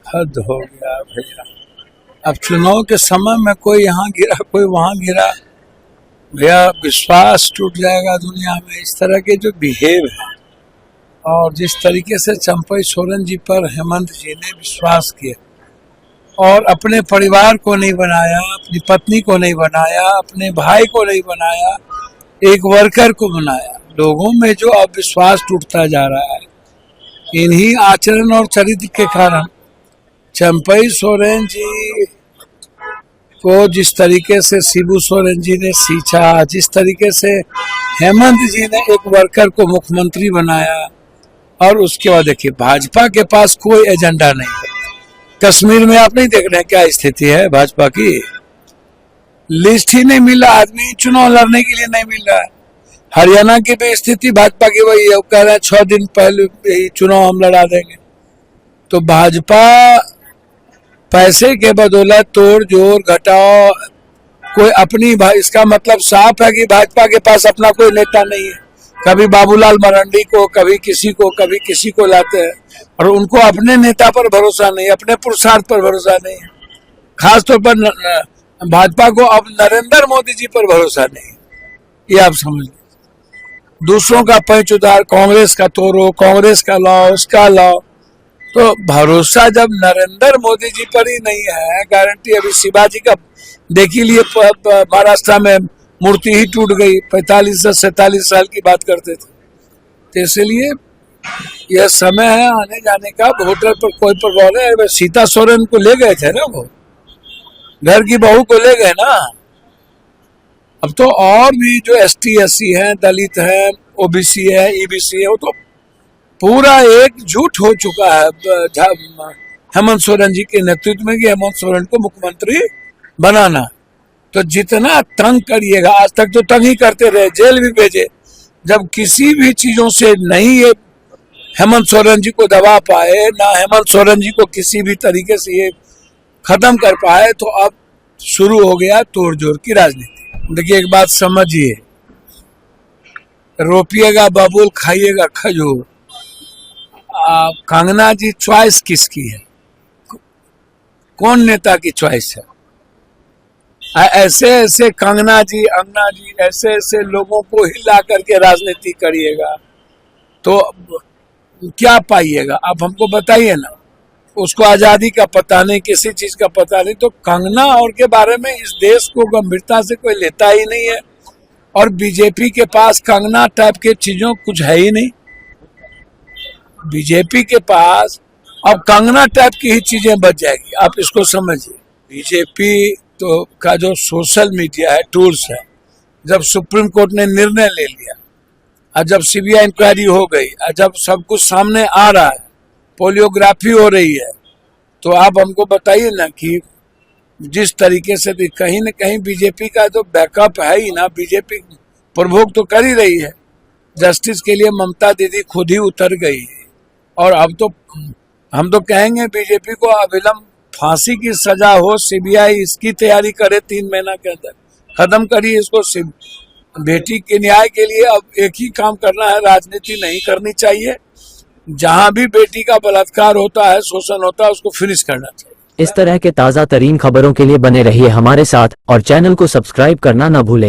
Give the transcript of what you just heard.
हद हो गया भैया। अब चुनाव के समय में कोई यहाँ गिरा कोई वहाँ गिरा, भैया विश्वास टूट जाएगा दुनिया में। इस तरह के जो बिहेव है और जिस तरीके से चंपई सोरेन जी पर हेमंत जी ने विश्वास किया और अपने परिवार को नहीं बनाया, अपनी पत्नी को नहीं बनाया, अपने भाई को नहीं बनाया, एक वर्कर को बनाया, लोगों में जो अब विश्वास टूटता जा रहा है इन्हीं आचरण और चरित्र के कारण। चंपई सोरेन जी को जिस तरीके से शिबू सोरेन जी ने सींचा, जिस तरीके से हेमंत जी ने एक वर्कर को मुख्यमंत्री बनाया, और उसके बाद देखिए भाजपा के पास कोई एजेंडा नहीं है। कश्मीर में आप नहीं देख रहे हैं क्या स्थिति है भाजपा की? लिस्ट ही नहीं मिला, आदमी चुनाव लड़ने के लिए नहीं मिल रहा है। हरियाणा की भी स्थिति भाजपा की वही है, वो कह रहे हैं 6 दिन पहले ही चुनाव हम लड़ा देंगे। तो भाजपा पैसे के बदौलत तोड़ जोड़ घटाओ कोई अपनी, इसका मतलब साफ है कि भाजपा के पास अपना कोई नेता नहीं है। कभी बाबूलाल मरांडी को, कभी किसी को लाते हैं और उनको अपने नेता पर भरोसा नहीं, अपने पुरुषार्थ पर भरोसा नहीं है। खासतौर पर भाजपा को अब नरेंद्र मोदी जी पर भरोसा नहीं, ये आप समझ लीजिए। दूसरों का पैंच उधार, कांग्रेस का तोड़ो, कांग्रेस का लाओ, उसका लाओ, तो भरोसा जब नरेंद्र मोदी जी पर ही नहीं है, गारंटी अभी शिवाजी का देख ही लिए, महाराष्ट्र में मूर्ति ही टूट गई, 45 से 47 साल की बात करते थे। तो इसलिए यह समय है आने जाने का। वोटर पर कोई प्रभाव है। सीता सोरेन को ले गए थे ना, वो घर की बहू को ले गए ना। अब तो और भी जो ST SC हैं, दलित हैं, OBC है, EBC है, वो तो पूरा एक झूठ हो चुका है हेमंत सोरेन जी के नेतृत्व में कि हेमंत सोरेन को मुख्यमंत्री बनाना। तो जितना तंग करिएगा, आज तक तो तंग ही करते रहे, जेल भी भेजे। जब किसी भी चीजों से नहीं ये हेमंत सोरेन जी को दबा पाए, ना हेमंत सोरेन जी को किसी भी तरीके से ये खत्म कर पाए, तो अब शुरू हो गया तोड़ जोड़ की राजनीति। देखिए एक बात समझिए, रोपिएगा बबूल, खाइएगा खजूर। कंगना जी चॉइस किसकी है? कौन नेता की चॉइस है? ऐसे ऐसे कंगना जी, अन्ना जी, ऐसे ऐसे लोगों को हिला करके राजनीति करिएगा तो क्या पाइएगा? आप हमको बताइए ना। उसको आजादी का पता नहीं, किसी चीज का पता नहीं। तो कंगना और के बारे में इस देश को गंभीरता से कोई लेता ही नहीं है। और बीजेपी के पास कंगना टाइप के चीजों कुछ है ही नहीं। बीजेपी के पास अब कंगना टाइप की ही चीजें बच जाएगी, आप इसको समझिए। बीजेपी तो का जो सोशल मीडिया है, टूल्स है, जब सुप्रीम कोर्ट ने निर्णय ले लिया और जब CBI इंक्वायरी हो गई और जब सब कुछ सामने आ रहा है, पोलियोग्राफी हो रही है, तो आप हमको बताइए ना कि जिस तरीके से भी कहीं न कहीं बीजेपी का तो बैकअप है ही ना। बीजेपी प्रभोग तो कर ही रही है। जस्टिस के लिए ममता दीदी खुद ही उतर गई और अब तो हम तो कहेंगे बीजेपी को अविलंब फांसी की सजा हो, CBI इसकी तैयारी करे 3 महीना के अंदर, खत्म करिए इसको। बेटी के न्याय के लिए अब एक ही काम करना है, राजनीति नहीं करनी चाहिए। जहां भी बेटी का बलात्कार होता है, शोषण होता है, उसको फिनिश करना चाहिए। इस तरह के ताज़ा तरीन खबरों के लिए बने रहिए हमारे साथ और चैनल को सब्सक्राइब करना न भूलें।